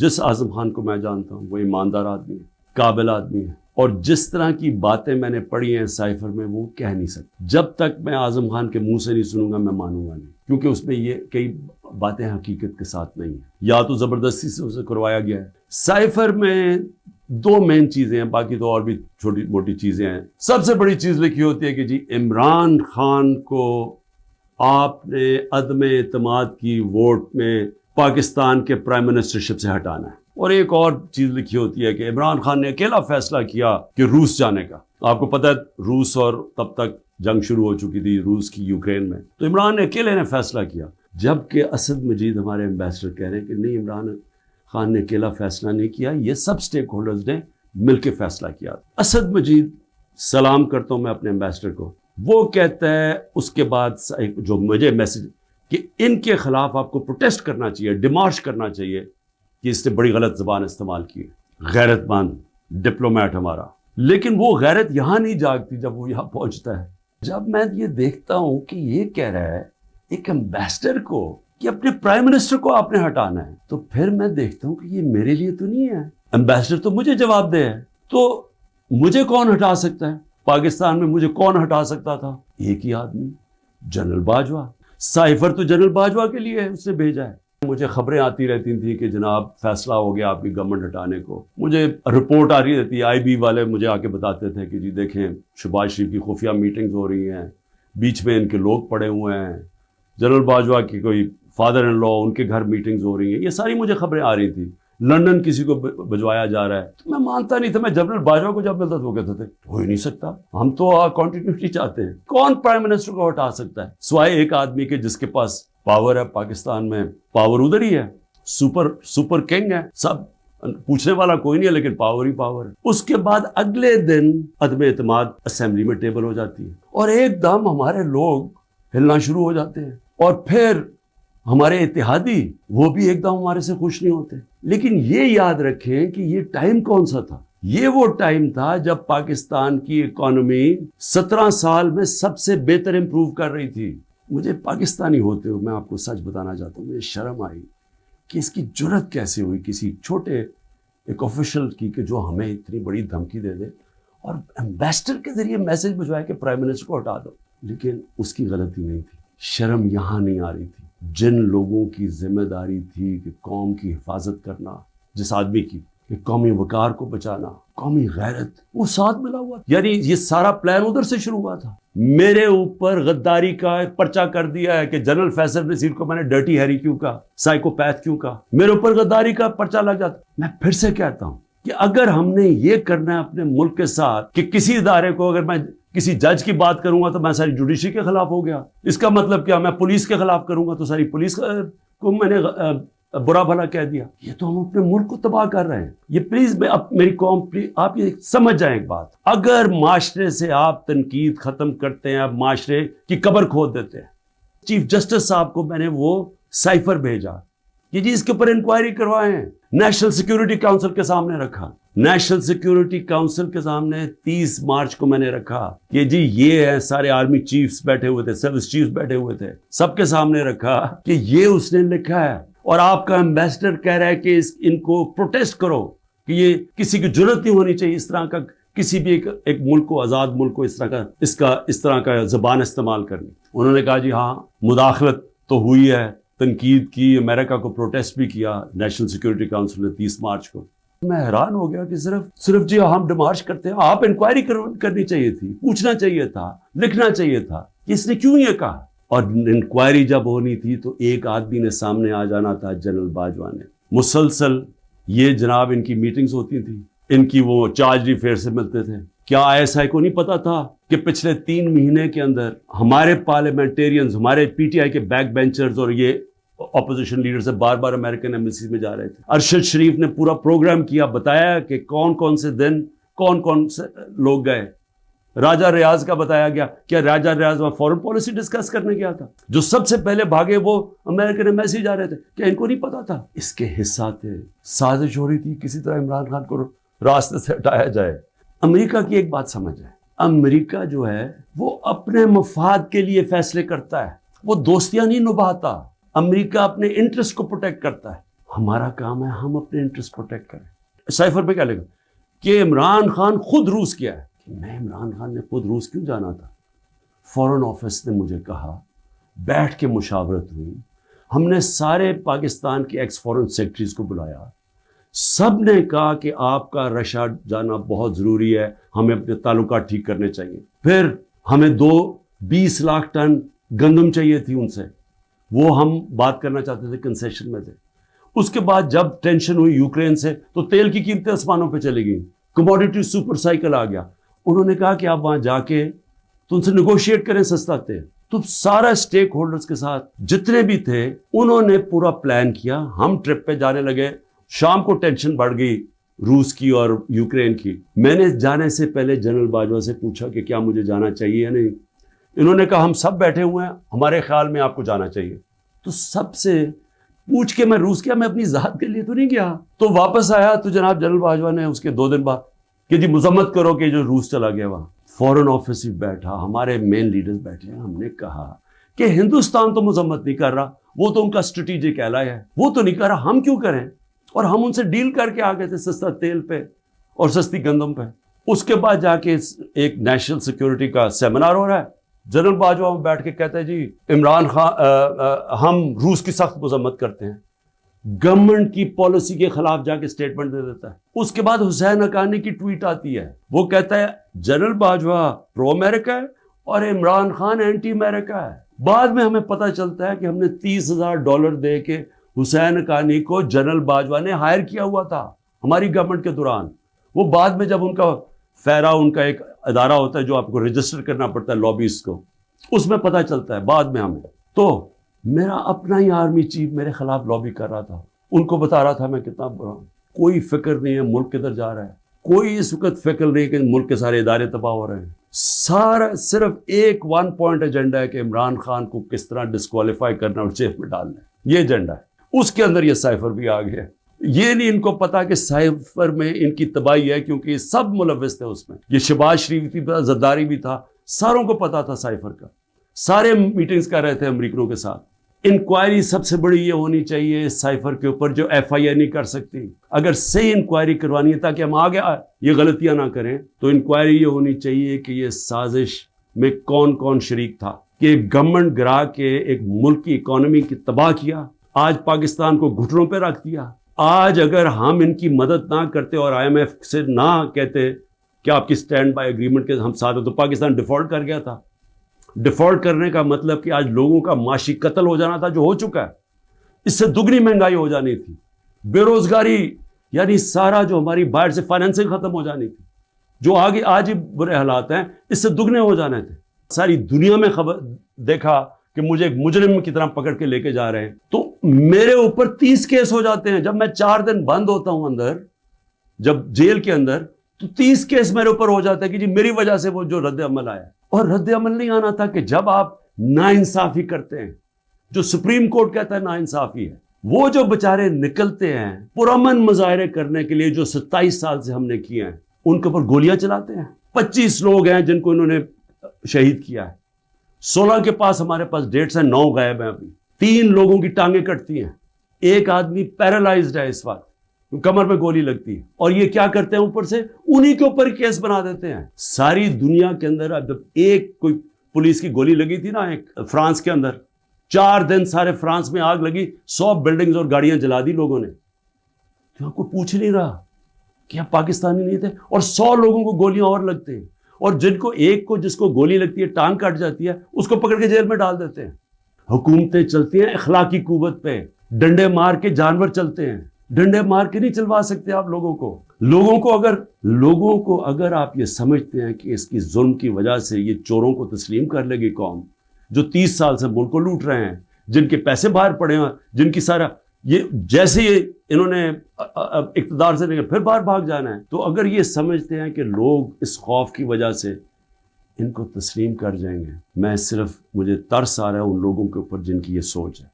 جس اعظم خان کو میں جانتا ہوں وہ ایماندار آدمی ہے، قابل آدمی ہے، اور جس طرح کی باتیں میں نے پڑھی ہیں سائفر میں وہ کہہ نہیں سکتا۔ جب تک میں اعظم خان کے منہ سے نہیں سنوں گا میں مانوں گا نہیں، کیونکہ اس میں یہ کئی باتیں حقیقت کے ساتھ نہیں ہیں، یا تو زبردستی سے اسے کروایا گیا ہے۔ سائفر میں دو مین چیزیں ہیں، باقی تو اور بھی چھوٹی موٹی چیزیں ہیں۔ سب سے بڑی چیز لکھی ہوتی ہے کہ جی عمران خان کو آپ نے عدم اعتماد کی ووٹ میں پاکستان کے پرائم منسٹرشپ سے ہٹانا ہے، اور ایک اور چیز لکھی ہوتی ہے کہ عمران خان نے اکیلا فیصلہ کیا کہ روس جانے کا۔ آپ کو پتہ ہے روس اور تب تک جنگ شروع ہو چکی تھی روس کی یوکرین میں، تو عمران نے اکیلے نے فیصلہ کیا، جبکہ اسد مجید ہمارے ایمبیسڈر کہہ رہے ہیں کہ نہیں، عمران خان نے اکیلا فیصلہ نہیں کیا، یہ سب سٹیک ہولڈرز نے مل کے فیصلہ کیا۔ اسد مجید، سلام کرتا ہوں میں اپنے ایمبیسڈر کو، وہ کہتا ہے اس کے بعد جو مجھے میسج کہ ان کے خلاف آپ کو پروٹیسٹ کرنا چاہیے، ڈیمارش کرنا چاہیے کہ اس نے بڑی غلط زبان استعمال کی ہے، غیرت مند ڈپلومیٹ ہمارا۔ لیکن وہ غیرت یہاں نہیں جاگتی جب وہ یہاں پہنچتا ہے۔ جب میں یہ دیکھتا ہوں کہ یہ کہہ رہا ہے ایک ایمبیسڈر کو کہ اپنے پرائم منسٹر کو آپ نے ہٹانا ہے، تو پھر میں دیکھتا ہوں کہ یہ میرے لیے تو نہیں ہے، ایمبیسڈر تو مجھے جواب دے ہے، تو مجھے کون ہٹا سکتا ہے؟ پاکستان میں مجھے کون ہٹا سکتا تھا؟ ایک ہی آدمی، جنرل باجوہ۔ سائفر تو جنرل باجوہ کے لیے اس نے بھیجا ہے۔ مجھے خبریں آتی رہتی تھیں کہ جناب فیصلہ ہو گیا آپ کی گورنمنٹ ہٹانے کو، مجھے رپورٹ آ رہی رہتی، آئی بی والے مجھے آ کے بتاتے تھے کہ جی دیکھیں شہباز شریف کی خفیہ میٹنگز ہو رہی ہیں، بیچ میں ان کے لوگ پڑے ہوئے ہیں، جنرل باجوہ کی کوئی فادر ان لا ان کے گھر میٹنگز ہو رہی ہیں، یہ ساری مجھے خبریں آ رہی تھیں۔ لندن کسی کو بھجوایا جا رہا ہے، تو میں مانتا نہیں تھا۔ میں جنرل باجوہ کو جب ملتا تو وہ کہتے تھے ہو ہی نہیں سکتا، ہم تو کنٹینیوٹی چاہتے ہیں۔ کون پرائم منسٹر کو ہٹا سکتا ہے سوائے ایک آدمی کے جس کے پاس پاور ہے؟ پاکستان میں پاور ادھر ہی ہے، سپر کنگ ہے، سب پوچھنے والا کوئی نہیں ہے، لیکن پاور ہی پاور ہے۔ اس کے بعد اگلے دن عدم اعتماد اسمبلی میں ٹیبل ہو جاتی ہے، اور ایک دم ہمارے لوگ ہلنا شروع ہو جاتے ہیں، اور پھر ہمارے اتحادی وہ بھی ایک دم ہمارے سے خوش نہیں ہوتے۔ لیکن یہ یاد رکھیں کہ یہ ٹائم کون سا تھا؟ یہ وہ ٹائم تھا جب پاکستان کی اکانومی 17 سال میں سب سے بہتر امپروو کر رہی تھی۔ مجھے پاکستانی ہوتے ہوئے میں آپ کو سچ بتانا چاہتا ہوں، مجھے شرم آئی کہ اس کی جرت کیسے ہوئی کسی چھوٹے ایک آفیشل کی کہ جو ہمیں اتنی بڑی دھمکی دے دے اور ایمبیسڈر کے ذریعے میسج بھجوائے کہ پرائم منسٹر کو ہٹا دو۔ لیکن اس کی غلطی نہیں تھی، شرم یہاں نہیں آ رہی تھی۔ جن لوگوں کی ذمہ داری تھی کہ قوم کی حفاظت کرنا، جس آدمی کی کہ قومی وقار کو بچانا، قومی غیرت، وہ ساتھ ملا ہوا تھا۔ یعنی یہ سارا پلان ادھر سے شروع ہوا تھا۔ میرے اوپر غداری کا پرچہ کر دیا ہے کہ جنرل فیصل نذیر کو میں نے ڈرٹی ہیری کیوں کہا، سائیکوپیتھ کیوں کہا، میرے اوپر غداری کا پرچہ لگ جاتا۔ میں پھر سے کہتا ہوں کہ اگر ہم نے یہ کرنا ہے اپنے ملک کے ساتھ کہ کسی ادارے کو، اگر میں کسی جج کی بات کروں گا تو میں ساری جوڈیشری کے خلاف ہو گیا، اس کا مطلب کیا؟ میں پولیس کے خلاف کروں گا تو ساری پولیس کو میں نے برا بھلا کہہ دیا۔ یہ تو ہم اپنے ملک کو تباہ کر رہے ہیں۔ یہ پلیز میری قوم، آپ یہ سمجھ جائیں ایک بات، اگر معاشرے سے آپ تنقید ختم کرتے ہیں، آپ معاشرے کی قبر کھود دیتے ہیں۔ چیف جسٹس صاحب کو میں نے وہ سائفر بھیجا کہ جی اس کے اوپر انکوائری کروائیں، نیشنل سیکیورٹی کاؤنسل کے سامنے رکھا، نیشنل سیکیورٹی کاؤنسل کے سامنے 30 مارچ کو میں نے رکھا کہ جی یہ ہے، سارے آرمی چیفز بیٹھے ہوئے تھے، سروس چیفز بیٹھے ہوئے تھے، سب کے سامنے رکھا کہ یہ اس نے لکھا ہے، اور آپ کا ایمبیسڈر کہہ رہا ہے کہ ان کو پروٹیسٹ کرو کہ یہ کسی کی جرت نہیں ہونی چاہیے اس طرح کا، کسی بھی ایک ملک کو، آزاد ملک کو اس طرح کا زبان استعمال کرنی۔ انہوں نے کہا جی ہاں مداخلت تو ہوئی ہے، تنقید کی، امریکہ کو پروٹیسٹ بھی کیا نیشنل سیکیورٹی کاؤنسل نے 30 مارچ کو۔ میں حیران ہو گیا کہ صرف جی ہم ڈیمارش کرتے ہیں، آپ انکوائری کرنی چاہیے تھی، پوچھنا چاہیے تھا، لکھنا چاہیے تھا کہ اس نے کیوں یہ کہا۔ اور انکوائری جب ہونی تھی تو ایک آدمی نے سامنے آ جانا تھا، جنرل باجوہ نے۔ مسلسل یہ جناب ان کی میٹنگز ہوتی تھی، ان کی وہ چارج افیئر سے ملتے تھے۔ کیا ISI کو نہیں پتا تھا کہ پچھلے 3 مہینے کے اندر ہمارے پارلیمنٹیرینز، ہمارے PTI کے بیک بینچرز اور یہ اپوزیشن لیڈر سے بار بار امریکن ایمبیسی میں جا رہے تھے۔ ارشد شریف نے پورا پروگرام کیا، بتایا کہ کون سے دن کون سے لوگ گئے۔ راجہ ریاض کا بتایا گیا، کیا راجہ ریاض وہاں فورن پالیسی ڈسکس کرنے گیا تھا؟ جو سب سے پہلے بھاگے وہ امریکن ایمبیسی جا رہے تھے، کیا ان کو نہیں پتا تھا؟ اس کے حصہ تھے، سازش ہو رہی تھی کسی طرح عمران خان کو راستے سے ہٹایا جائے۔ امریکہ کی ایک بات سمجھ ہے، امریکہ جو ہے وہ اپنے مفاد کے لیے فیصلے کرتا ہے، وہ دوستیاں نہیں نبھاتا۔ امریکہ اپنے انٹرسٹ کو پروٹیکٹ کرتا ہے۔ ہمارا کام ہے ہم اپنے انٹرسٹ پروٹیکٹ کریں. سائفر پہ کیا لکھا کہ عمران خان خود روس گیا ہے. میں عمران خان نے خود روس کیوں جانا تھا؟ فورن آفس نے مجھے کہا, بیٹھ کے مشاورت ہوئی, ہم نے سارے پاکستان کے ایکس فورن سیکرٹریز کو بلایا, سب نے کہا کہ آپ کا رشیا جانا بہت ضروری ہے, ہمیں اپنے تعلقات ٹھیک کرنے چاہیے. پھر ہمیں 20 لاکھ ٹن گندم چاہیے تھی ان سے, وہ ہم بات کرنا چاہتے تھے, کنسیشن میں تھے. اس کے بعد جب ٹینشن ہوئی یوکرین سے تو تیل کی قیمتیں آسمانوں پہ چلی گئیں, کموڈیٹی سپر سائیکل آ گیا. انہوں نے کہا کہ آپ وہاں جا کے تو ان سے نیگوشیٹ کریں سستا تیل. تو سارا اسٹیک ہولڈرز کے ساتھ جتنے بھی تھے انہوں نے پورا پلان کیا. ہم ٹرپ پہ جانے لگے, شام کو ٹینشن بڑھ گئی روس کی اور یوکرین کی. میں نے جانے سے پہلے جنرل باجوہ سے پوچھا کہ کیا مجھے جانا چاہیے یا نہیں. انہوں نے کہا ہم سب بیٹھے ہوئے ہیں, ہمارے خیال میں آپ کو جانا چاہیے. تو سب سے پوچھ کے میں روس گیا, میں اپنی ذات کے لیے تو نہیں گیا. تو واپس آیا تو جناب جنرل باجوہ نے اس کے 2 دن بعد کہ جی مذمت کرو کہ جو روس چلا گیا وہاں. فورن آفس بھی بیٹھا, ہمارے مین لیڈرز بیٹھے ہیں. ہم نے کہا کہ ہندوستان تو مذمت نہیں کر رہا, وہ تو ان کا اسٹریٹجک ایلائی ہے, وہ تو نہیں کر رہا, ہم کیوں کریں. اور ہم ان سے ڈیل کر کے آ گئے تھے سستا تیل پہ اور سستی گندم پہ. اس کے بعد جا کے ایک نیشنل سیکیورٹی کا سیمینار ہو رہا ہے, جنرل باجوہ بیٹھ کے کہتا ہے جی عمران خان ہم روس کی سخت مذمت کرتے ہیں. گورنمنٹ کی پالیسی کے خلاف جا کے سٹیٹمنٹ دے دیتا ہے. اس کے بعد حسین حقانی کی ٹویٹ آتی ہے, وہ کہتا ہے جنرل باجوہ پرو امریکہ ہے اور عمران خان اینٹی امریکہ ہے. بعد میں ہمیں پتہ چلتا ہے کہ ہم نے $30,000 دے کے حسین حقانی کو جنرل باجوہ نے ہائر کیا ہوا تھا ہماری گورنمنٹ کے دوران. وہ بعد میں جب ان کا فیرا, ان کا ایک ادارہ ہوتا ہے جو آپ کو رجسٹر کرنا پڑتا ہے لابیز کو, اس میں پتہ چلتا ہے بعد میں ہمیں. تو میرا اپنا ہی آرمی چیف میرے خلاف لابی کر رہا تھا, ان کو بتا رہا تھا میں کتنا برا ہوں. کوئی فکر نہیں ہے ملک کدھر جا رہا ہے, کوئی اس وقت فکر نہیں کہ ملک کے سارے ادارے تباہ ہو رہے ہیں. سارا صرف ایک 1 پوائنٹ ایجنڈا ہے کہ عمران خان کو کس طرح ڈسکوالیفائی کرنا اور جیل میں ڈالنا ہے, یہ ایجنڈا ہے. اس کے اندر یہ سائفر بھی آ گیا. یہ نہیں ان کو پتا کہ سائفر میں ان کی تباہی ہے, کیونکہ یہ سب ملوث تھے اس میں. یہ شہباز شریف بھی تھا, زرداری بھی تھا, ساروں کو پتا تھا سائفر کا. سارے میٹنگز کر رہے تھے امریکنوں کے ساتھ. انکوائری سب سے بڑی یہ ہونی چاہیے سائفر کے اوپر جو FIA نہیں کر سکتی. اگر صحیح انکوائری کروانی ہے تاکہ ہم آگے یہ غلطیاں نہ کریں, تو انکوائری یہ ہونی چاہیے کہ یہ سازش میں کون کون شریک تھا کہ گورنمنٹ گرا کے ایک ملک کی اکانومی کی تباہ کیا, آج پاکستان کو گھٹنوں پہ رکھ دیا. آج اگر ہم ان کی مدد نہ کرتے اور IMF سے نہ کہتے کہ آپ کی سٹینڈ بائی ایگریمنٹ کے ہم ساتھ ہیں, تو پاکستان ڈیفالٹ کر گیا تھا. ڈیفالٹ کرنے کا مطلب کہ آج لوگوں کا معاشی قتل ہو جانا تھا, جو ہو چکا ہے. اس سے دگنی مہنگائی ہو جانی تھی, بے روزگاری یعنی سارا جو ہماری باہر سے فائنینسنگ ختم ہو جانی تھی, جو آگے آج ہی برے حالات ہیں اس سے دگنے ہو جانے تھے. ساری دنیا میں خبر دیکھا کہ مجھے ایک مجرم کی طرح پکڑ کے لے کے جا رہے ہیں, تو میرے اوپر 30 کیس ہو جاتے ہیں. جب میں 4 دن بند ہوتا ہوں اندر, جب جیل کے اندر, تو 30 کیس میرے اوپر ہو جاتے ہیں کہ جی میری وجہ سے وہ جو رد عمل آیا. اور رد عمل نہیں آنا تھا کہ جب آپ ناانصافی کرتے ہیں, جو سپریم کورٹ کہتا ہے ناانصافی ہے, وہ جو بچارے نکلتے ہیں پرامن مظاہرے کرنے کے لیے جو 27 سال سے ہم نے کیے ہیں, ان کے اوپر گولیاں چلاتے ہیں. 25 لوگ ہیں جن کو انہوں نے شہید کیا ہے, 16 کے پاس ہمارے پاس ڈیٹس ہیں, 9 غائب ہیں ابھی. 3 لوگوں کی ٹانگیں کٹتی ہیں, ایک آدمی پیرالائزڈ ہے اس وقت, کمر میں گولی لگتی ہے. اور یہ کیا کرتے ہیں اوپر سے انہی کے اوپر کیس بنا دیتے ہیں. ساری دنیا کے اندر اب جب ایک کوئی پولیس کی گولی لگی تھی نا ایک فرانس کے اندر, 4 دن سارے فرانس میں آگ لگی, 100 بلڈنگز اور گاڑیاں جلا دی لوگوں نے. تو آپ کو پوچھ نہیں رہا کہ آپ پاکستانی نہیں تھے, اور 100 لوگوں کو گولیاں اور لگتے ہیں, اور جن کو ایک کو جس کو گولی لگتی ہے ٹانگ کٹ جاتی ہے اس کو پکڑ کے جیل میں ڈال دیتے ہیں. حکومتیں چلتی ہیں اخلاقی قوت پہ, ڈنڈے مار کے جانور چلتے ہیں, ڈنڈے مار کے نہیں چلوا سکتے آپ لوگوں کو اگر آپ یہ سمجھتے ہیں کہ اس کی ظلم کی وجہ سے یہ چوروں کو تسلیم کر لے گی قوم, جو 30 سال سے ملک کو لوٹ رہے ہیں, جن کے پیسے باہر پڑے ہیں, جن کی سارا یہ جیسے انہوں نے اقتدار سے پھر باہر بھاگ جانا ہے, تو اگر یہ سمجھتے ہیں کہ لوگ اس خوف کی وجہ سے ان کو تسلیم کر جائیں گے, مجھے ترس آ رہا ہے ان لوگوں کے اوپر جن کی یہ سوچ ہے.